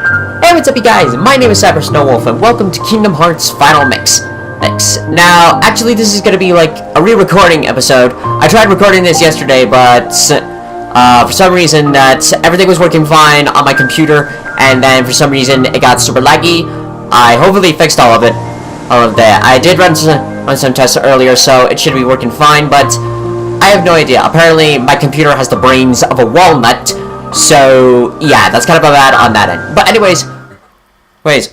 Hey, what's up, you guys? My name is Cyber Snowwolf, and welcome to Kingdom Hearts Final Mix. Now, actually, this is going to be like a re-recording episode. I tried recording this yesterday, but for some reason everything was working fine on my computer, and then for some reason it got super laggy. I hopefully fixed all of that. I did run some tests earlier, so it should be working fine, but I have no idea. Apparently, my computer has the brains of a walnut, so yeah, that's kind of bad on that end. But anyways, I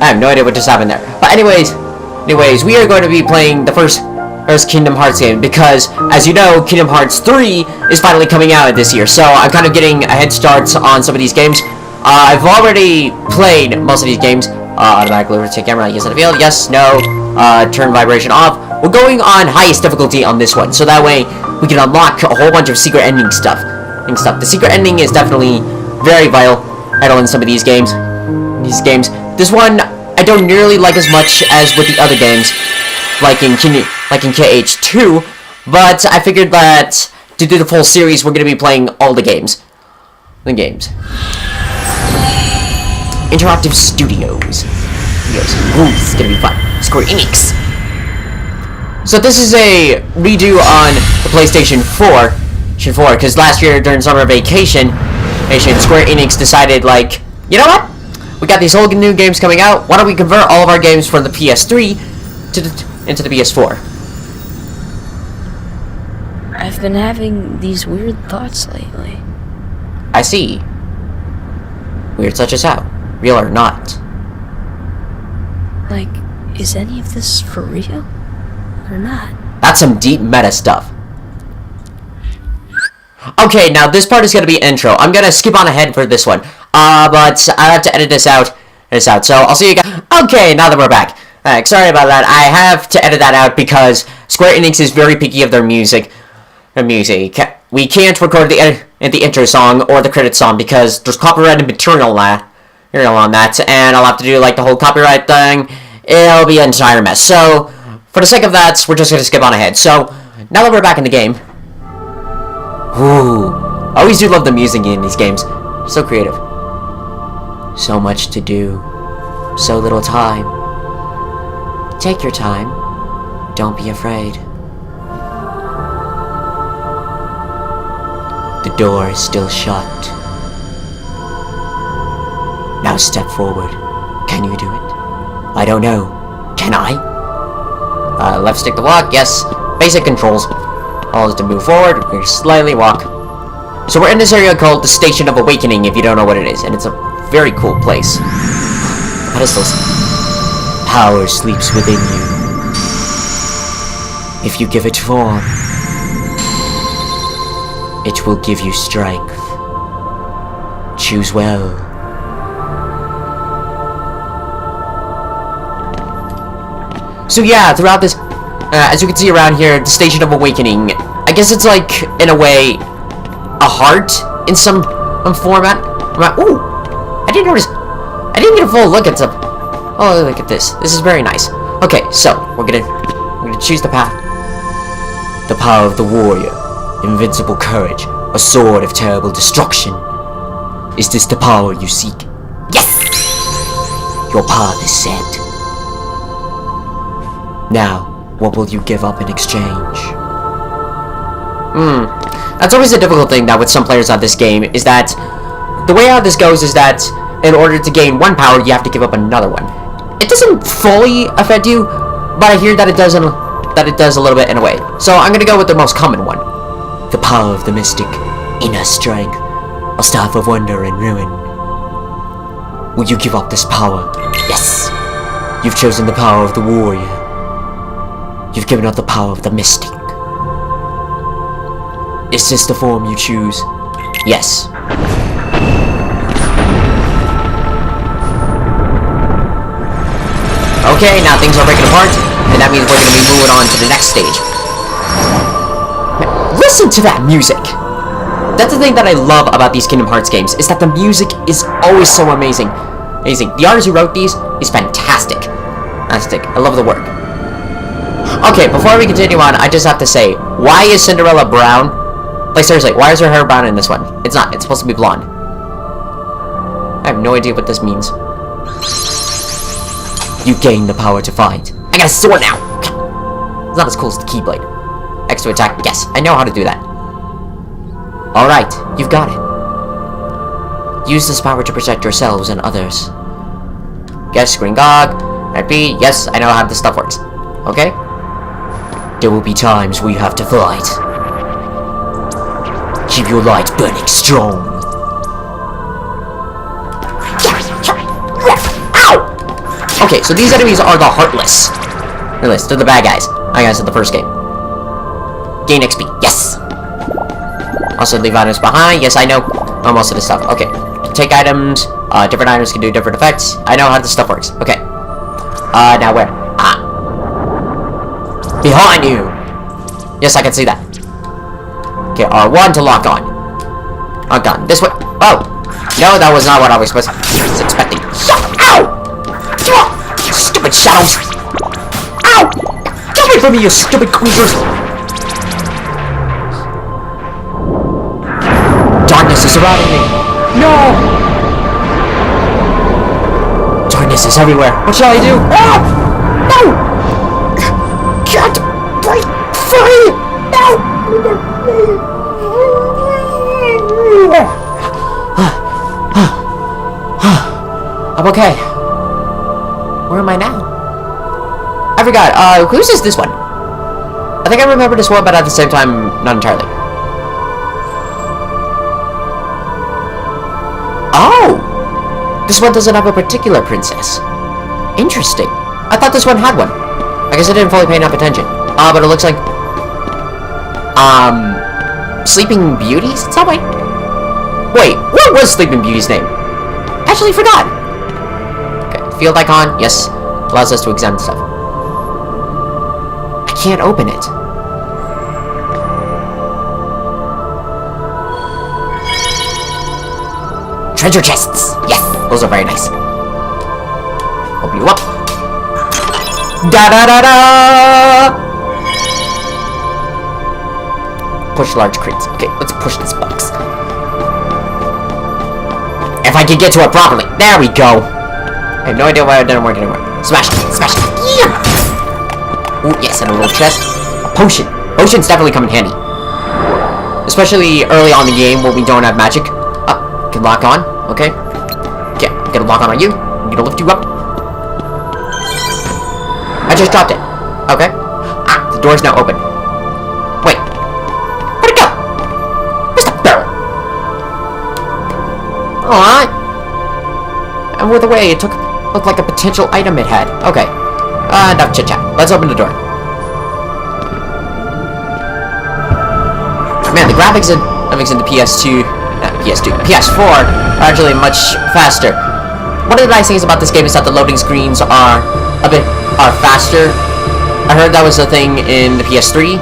have no idea what just happened there. But anyways, we are going to be playing the first Kingdom Hearts game, because, as you know, Kingdom Hearts 3 is finally coming out this year, so I'm kind of getting a head start on some of these games. I've already played most of these games. Automatically rotate camera, yes, in the field, yes, no, turn vibration off. We're going on highest difficulty on this one, so that way we can unlock a whole bunch of secret ending stuff. The secret ending is definitely very vital in some of these games. This one I don't nearly like as much as with the other games, like in KH2, but I figured that to do the full series, we're gonna be playing all the games. Interactive Studios. Ooh, this is gonna be fun. Square Enix. So this is a redo on the PlayStation 4, because last year during summer vacation, Square Enix decided, like, you know what? We got these whole new games coming out. Why don't we convert all of our games from the PS3 into the PS4? I've been having these weird thoughts lately. I see. Weird such as how? Real or not? Like, is any of this for real? Or not? That's some deep meta stuff. Okay, now this part is gonna be intro. I'm gonna skip on ahead for this one. But I have to edit this out. So I'll see you guys. Okay, now that we're back. Sorry about that. I have to edit that out because Square Enix is very picky of their music. We can't record the intro song or the credit song because there's copyrighted material on that, and I'll have to do like the whole copyright thing. It'll be an entire mess. So for the sake of that, we're just gonna skip on ahead. So now that we're back in the game. Ooh, I always do love the music in these games. So creative. So much to do. So little time. Take your time. Don't be afraid. The door is still shut. Now step forward. Can you do it? I don't know. Can I? Left stick to walk, yes. Basic controls. All is to move forward, we slightly walk. So we're in this area called the Station of Awakening, if you don't know what it is, and it's a very cool place. Pedestals. Power sleeps within you. If you give it form, it will give you strength. Choose well. So yeah, throughout this, as you can see around here, the Station of Awakening, I guess it's like, in a way, a heart in some format. Ooh, I didn't notice. I didn't get a full look at some. Oh, look at this. This is very nice. Okay, so we're gonna choose the path. The power of the warrior, invincible courage, a sword of terrible destruction. Is this the power you seek? Yes! Your path is set. Now, what will you give up in exchange? That's always a difficult thing that with some players on this game, is that the way how this goes is that in order to gain one power, you have to give up another one. It doesn't fully affect you, but I hear that it does a little bit in a way. So I'm gonna go with the most common one. The power of the mystic, inner strength, a staff of wonder and ruin. Will you give up this power? Yes! You've chosen the power of the warrior. You've given up the power of the mystic. Is this the form you choose? Yes. Okay, now things are breaking apart, and that means we're going to be moving on to the next stage. Listen to that music! That's the thing that I love about these Kingdom Hearts games, is that the music is always so amazing. The artist who wrote these is fantastic. I love the work. Okay, before we continue on, I just have to say, why is Cinderella brown? Like, seriously, why is her hair brown in this one? It's not. It's supposed to be blonde. I have no idea what this means. You gain the power to fight. I got a sword now! It's not as cool as the Keyblade. X to attack. Yes, I know how to do that. Alright, you've got it. Use this power to protect yourselves and others. Yes, Green Gog. Happy. Yes, I know how this stuff works. Okay? There will be times where you have to fight. Keep your light burning strong. Ow! Okay, so these enemies are the Heartless. Heartless, they're the bad guys. I guess in the first game. Gain XP. Yes! Also leave items behind. Yes, I know. Most of this stuff. Okay. Take items. Different items can do different effects. I know how this stuff works. Okay. Now where? Ah. Behind you! Yes, I can see that. Okay, R1 to lock on. Lock on. This way. Oh! No, that was not what I was expecting. Ow! Stupid shadows! Ow! Get away from me, you stupid creatures! Darkness is surrounding me. No! Darkness is everywhere. What shall I do? Ah! No! Can't break free! No! I'm okay. Where am I now? I forgot. Whose is this one? I think I remember this one, but at the same time, not entirely. Oh! This one doesn't have a particular princess. Interesting. I thought this one had one. I guess I didn't fully pay enough attention. But it looks like... Sleeping Beauty's in some way? Wait, what was Sleeping Beauty's name? Actually forgot. Okay, field icon, yes. Allows us to examine stuff. I can't open it. Treasure chests! Yes! Those are very nice. Open you up. Da-da-da-da! Push large crates. Okay, let's push this box. If I can get to it properly. There we go! I have no idea why it didn't work anymore. Smash it! Smash it! Yeah! Ooh, yes, and a little chest. A potion! Potions definitely come in handy. Especially early on in the game when we don't have magic. Can lock on, okay? Okay, I'm gonna lock on you. I'm gonna lift you up. I just dropped it. Okay. Ah, the door's now open. Wait. Where'd it go? Where's the barrel? Alright. And with the way it looked like a potential item it had. Okay. Enough chit chat. Let's open the door. Man, the graphics in the PS2. PS4 are actually much faster. One of the nice things about this game is that the loading screens are faster. I heard that was a thing in the PS3.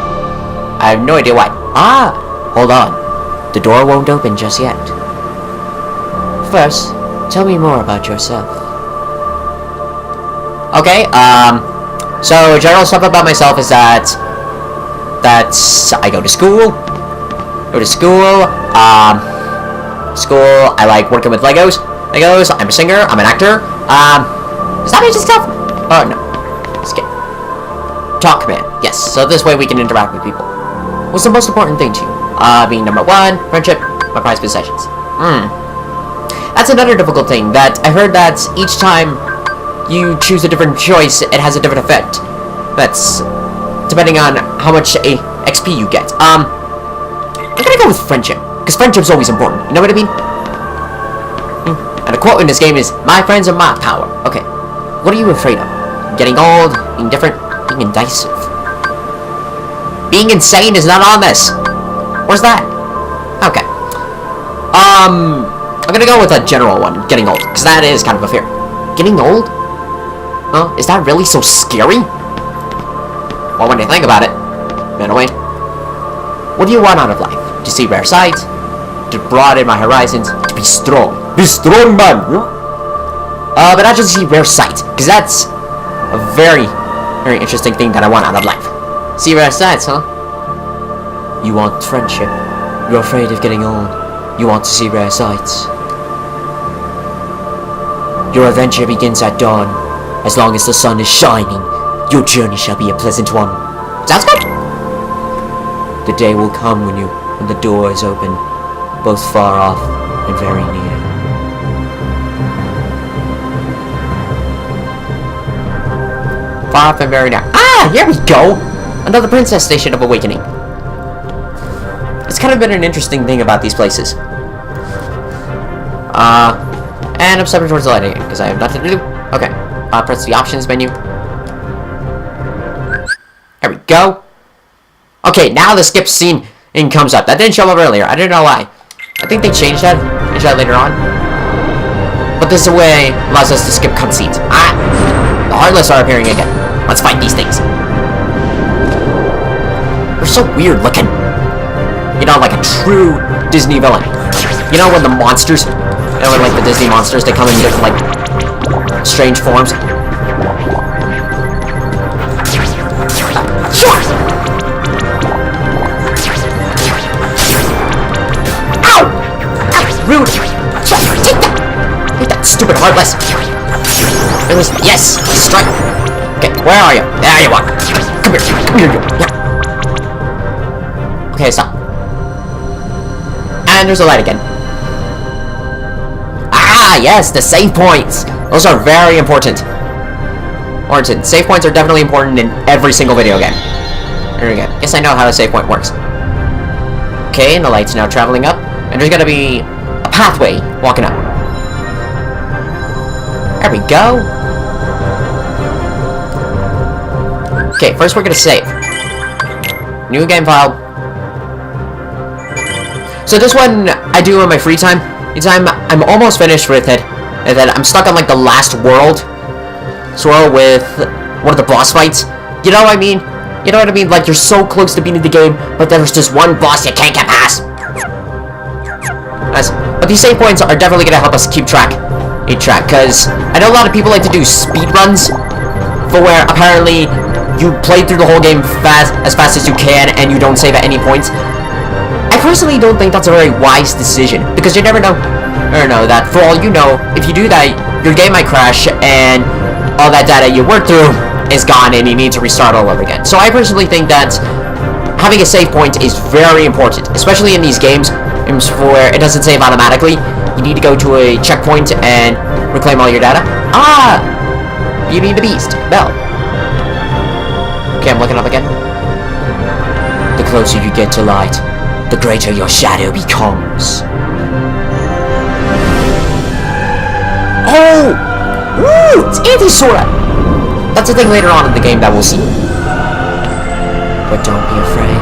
I have no idea why. Hold on. The door won't open just yet. First, tell me more about yourself. Okay, so general stuff about myself is that I go to school. I like working with Legos. I'm a singer. I'm an actor. Is that basic stuff? Oh no. Skip. Talk command. Yes. So this way we can interact with people. What's the most important thing to you? Being number one, friendship, my prized possessions. That's another difficult thing. That I heard that each time you choose a different choice, it has a different effect. That's depending on how much XP you get. I'm gonna go with friendship. Because friendship's always important. You know what I mean? And the quote in this game is, "My friends are my power." Okay. What are you afraid of? Getting old? Being different? Being indecisive? Being insane is not on this. Where's that? Okay. I'm gonna go with a general one. Getting old. Because that is kind of a fear. Getting old? Huh? Is that really so scary? Well, when you think about it. Anyway. What do you want out of life? To see rare sights? To broaden my horizons, to be strong. Be strong, man! But not just see rare sights, because that's a very, very interesting thing that I want out of life. See rare sights, huh? You want friendship. You're afraid of getting old. You want to see rare sights. Your adventure begins at dawn. As long as the sun is shining, your journey shall be a pleasant one. Sounds good! The day will come when the door is open, both far off and very near. Far off and very near. Ah, here we go! Another princess station of awakening. It's kind of been an interesting thing about these places. And I'm stepping towards the light again, because I have nothing to do. Okay, press the options menu. There we go. Okay, now the skip scene comes up. That didn't show up earlier. I didn't know why. I think they changed that. Changed that later on. But this way allows us to skip cutscenes. Ah! The Heartless are appearing again. Let's fight these things. They're so weird looking. You know, like a true Disney villain. You know when the monsters, you know when like the Disney monsters, they come in different like strange forms. Sure. Ow! Ow! Rude. Sure. Take that. Take that, stupid Heartless. Yes. Strike. Okay, where are you? There you are. Come here. Come here. Yeah. Okay, stop. And there's a light again. Ah, yes, the save points. Those are very important. Save points are definitely important in every single video game. There we go. Guess I know how a save point works. Okay, and the light's now traveling up. And there's gonna be a pathway walking up. There we go. Okay, first we're gonna save. New game file. So this one I do in my free time. I'm almost finished with it. And then I'm stuck on like the last world. Swirl with one of the boss fights. You know what I mean? You know what I mean? Like you're so close to beating the game, but there's just one boss you can't get past. Nice. But these save points are definitely gonna help us keep track. Because I know a lot of people like to do speed runs for where apparently you play through the whole game as fast as you can and you don't save at any points. I personally don't think that's a very wise decision, because you never know that for all you know, if you do that, your game might crash and all that data you worked through is gone and you need to restart all over again. So I personally think that having a save point is very important, especially in these games where it doesn't save automatically. You need to go to a checkpoint and reclaim all your data. Ah! Beauty and the Beast. Bell. Okay, I'm looking up again. The closer you get to light, the greater your shadow becomes. Oh! Woo! It's Anti-Sora! That's a thing later on in the game that we'll see. But don't be afraid.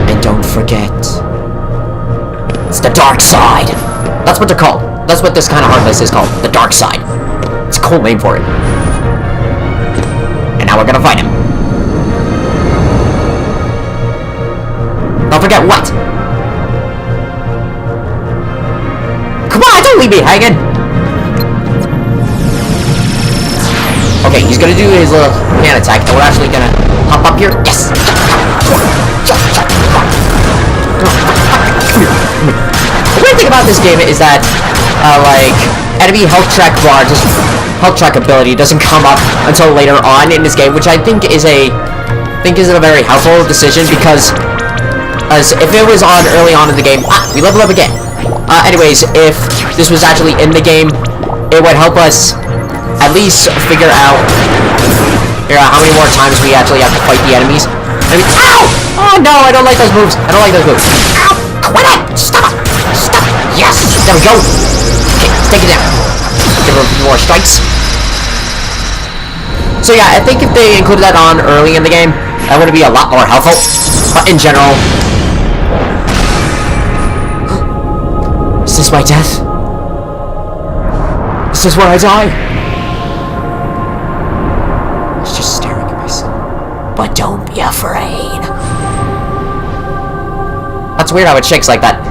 And don't forget. It's the dark side! That's what they're called. That's what this kind of Heartless is called. The dark side. It's a cool name for it. And now we're gonna fight him. Don't forget what? Come on, don't leave me hanging! Okay, he's gonna do his little hand attack, and we're actually gonna hop up here. Yes! The weird thing about this game is that, like, enemy health track bar, just health track ability doesn't come up until later on in this game, which I think is a very helpful decision, because as if it was on early on in the game, we level up again. Anyways, if this was actually in the game, it would help us at least figure out how many more times we actually have to fight the enemies. I mean, ow! Oh no, I don't like those moves. I don't like those moves. Ow! Quit it! Stop! Stop! Yes! There we go! Okay, take it down. Give him a few more strikes. So yeah, I think if they included that on early in the game, that would be a lot more helpful. But in general... Is this my death? Is this where I die? I was just staring at myself. But don't be afraid. That's weird how it shakes like that.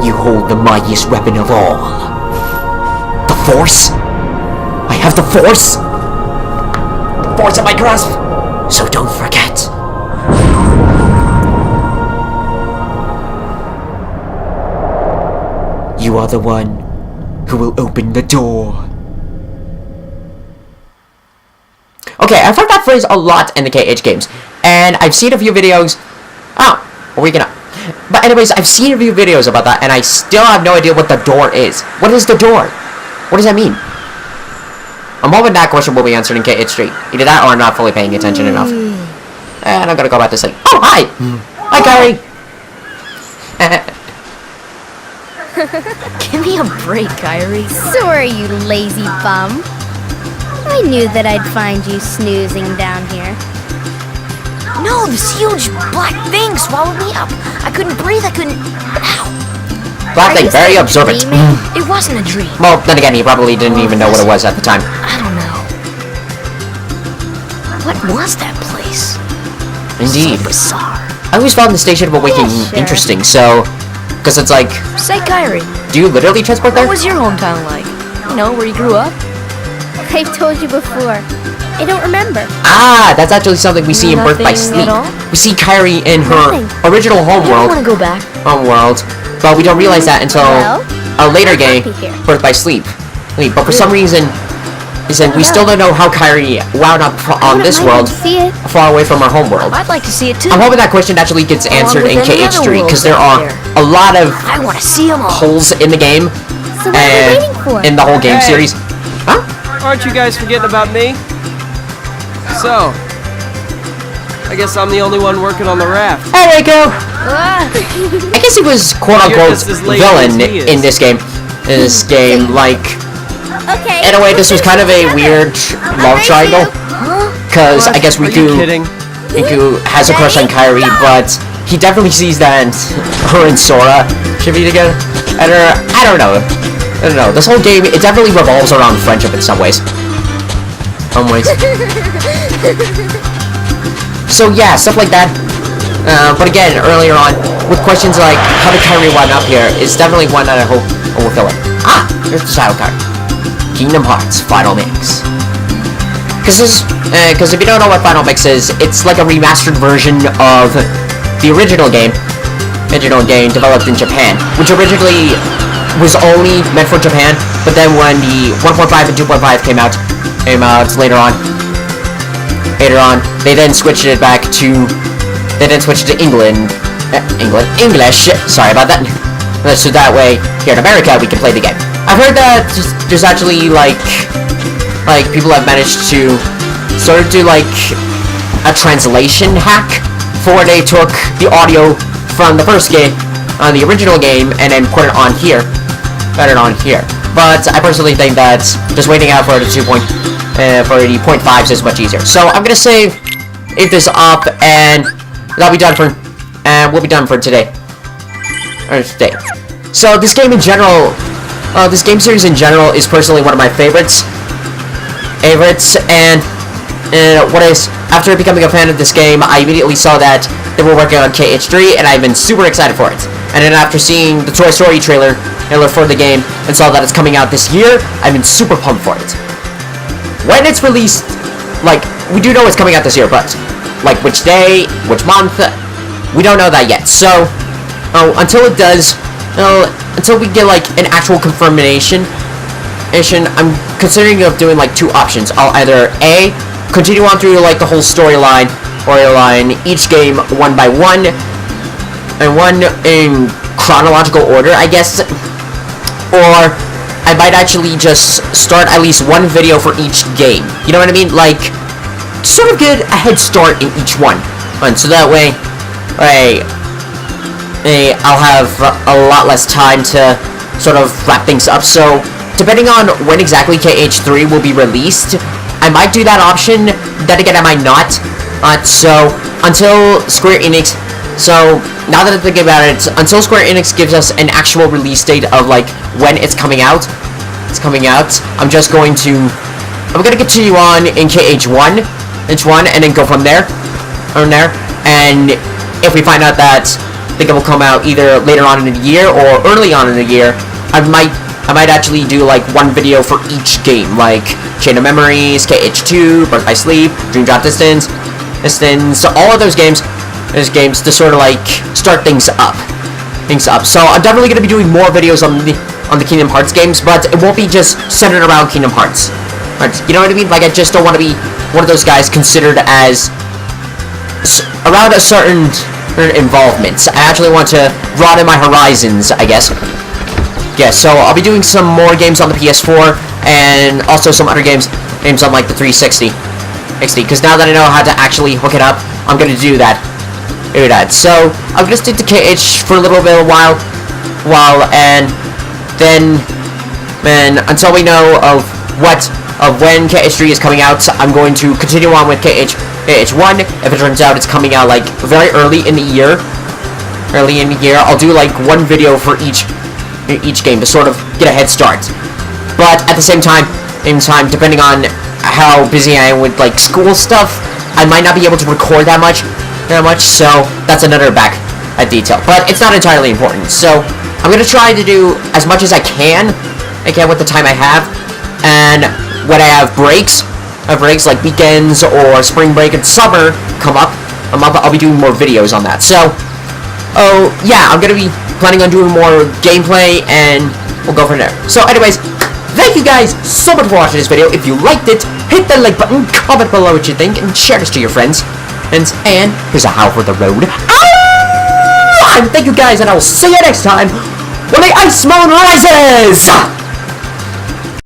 You hold the mightiest weapon of all. The Force? I have the Force? The Force at my grasp! So don't forget. You are the one who will open the door. Okay, I've heard that phrase a lot in the KH games, and I've seen a few videos. Oh, are we gonna? But anyways, I've seen a few videos about that, and I still have no idea what the door is. What is the door? What does that mean? I'm hoping that question will be answered in KH3. Either that or I'm not fully paying attention enough. And I'm gonna go back to sleep. Oh, hi! Hi, Kyrie! Give me a break, Kyrie. Sorry, you lazy bum. I knew that I'd find you snoozing down here. No, this huge black thing swallowed me up. I couldn't breathe, I couldn't... Ow. Black thing, very observant. It wasn't a dream. Well, then again, he probably didn't even know what it was at the time. I don't know. What was that place? Indeed. So bizarre. I always found the Station of Awakening sure. interesting, so... Because it's like... Say, Kyrie, Do you literally transport there? what was your hometown like? You know, where you grew up? I've told you before. I don't remember. Ah, that's actually something we see in Birth by Nothing Sleep. at all? We see Kyrie in her Nothing. original I don't want homeworld, to go back. but we don't realize that until Well, a later I'm game, happy here. Birth by Sleep. But for some reason, we still don't know how Kyrie wound up on this world, See it? far away from our homeworld. I'd like to see it too. I'm hoping that question actually gets answered in with any other KH3, because there worlds are out a lot of I want to see them all. holes in the game, So what are we waiting for? in the whole game Hey. series. Huh? Aren't you guys forgetting about me? So, I guess I'm the only one working on the raft. Hey, Rico! Ah. I guess he was quote-unquote just as lazy villain as he is. in this game. Like, Okay. in a way, this was kind of a weird love triangle. Because I guess Are you Riku kidding? has a crush on Kyrie, but he definitely sees that her and Sora should be together. And I don't know. This whole game, it definitely revolves around friendship in some ways. So yeah, stuff like that. But again, earlier on, with questions like how did Kyrie wind up here, is definitely one that I hope will fill in. Ah, here's the title card. Kingdom Hearts Final Mix. Because if you don't know what Final Mix is, it's like a remastered version of the original game developed in Japan, which originally was only meant for Japan, but then when the 1.5 and 2.5 came out later on, they then switched it back to, English, sorry about that, so that way, here in America, we can play the game. I've heard that there's actually, like people have managed to sort of do, like, a translation hack, for they took the audio from the first game, on the original game, and then put it on here. But I personally think that just waiting out for the 0.5s is much easier. So I'm gonna save this up, and we'll be done for today. So this game in general, this game series in general is personally one of my favorites. And after becoming a fan of this game, I immediately saw that they were working on KH3, and I've been super excited for it. And then after seeing the Toy Story trailer for the game, and saw that it's coming out this year, I've been super pumped for it. When it's released, like, we do know it's coming out this year, but, like, which day, which month, we don't know that yet. So, until it does, until we get, like, an actual confirmation, I'm considering of doing, like, two options. I'll either, A, continue on through, like, the whole storyline, each game one by one, and one in chronological order, I guess, or I might actually just start at least one video for each game. You know what I mean? Like, sort of get a head start in each one, and so that way, I'll have a lot less time to sort of wrap things up. So, depending on when exactly KH3 will be released, I might do that option. Then again, I might not. So, until Square Enix... So, now that I'm thinking about it, until Square Enix gives us an actual release date of, like, when it's coming out, I'm just going to... I'm gonna continue on in KH1, and then go from there. And if we find out that the game will come out either later on in the year or early on in the year, I might actually do, like, one video for each game, like Chain of Memories, KH2, Birth by Sleep, Dream Drop Distance, so all of those games to sort of, like, start things up. So I'm definitely going to be doing more videos on on the Kingdom Hearts games, but it won't be just centered around Kingdom Hearts. Right? You know what I mean? Like, I just don't want to be one of those guys considered as around a certain involvement. I actually want to broaden my horizons, I guess. Yeah, so I'll be doing some more games on the PS4 and also some other games on like the 360. Because now that I know how to actually hook it up, I'm gonna do that. So I'm gonna stick to KH for a little bit of a while, and then until we know of when KH3 is coming out, I'm going to continue on with KH1. If it turns out it's coming out like very early in the year, I'll do like one video for each game to sort of get a head start. But at the same time, depending on how busy I am with like school stuff, I might not be able to record that much. So that's another back detail. But it's not entirely important. So I'm gonna try to do as much as I can with the time I have. And when I have breaks like weekends or spring break and summer come up, I'll be doing more videos on that. So, yeah, I'm gonna be planning on doing more gameplay, and we'll go from there. So, anyways, thank you guys so much for watching this video. If you liked it, hit the like button, comment below what you think, and share this to your friends. And here's a howl for the road. And thank you guys, and I will see you next time when the Ice Moon rises!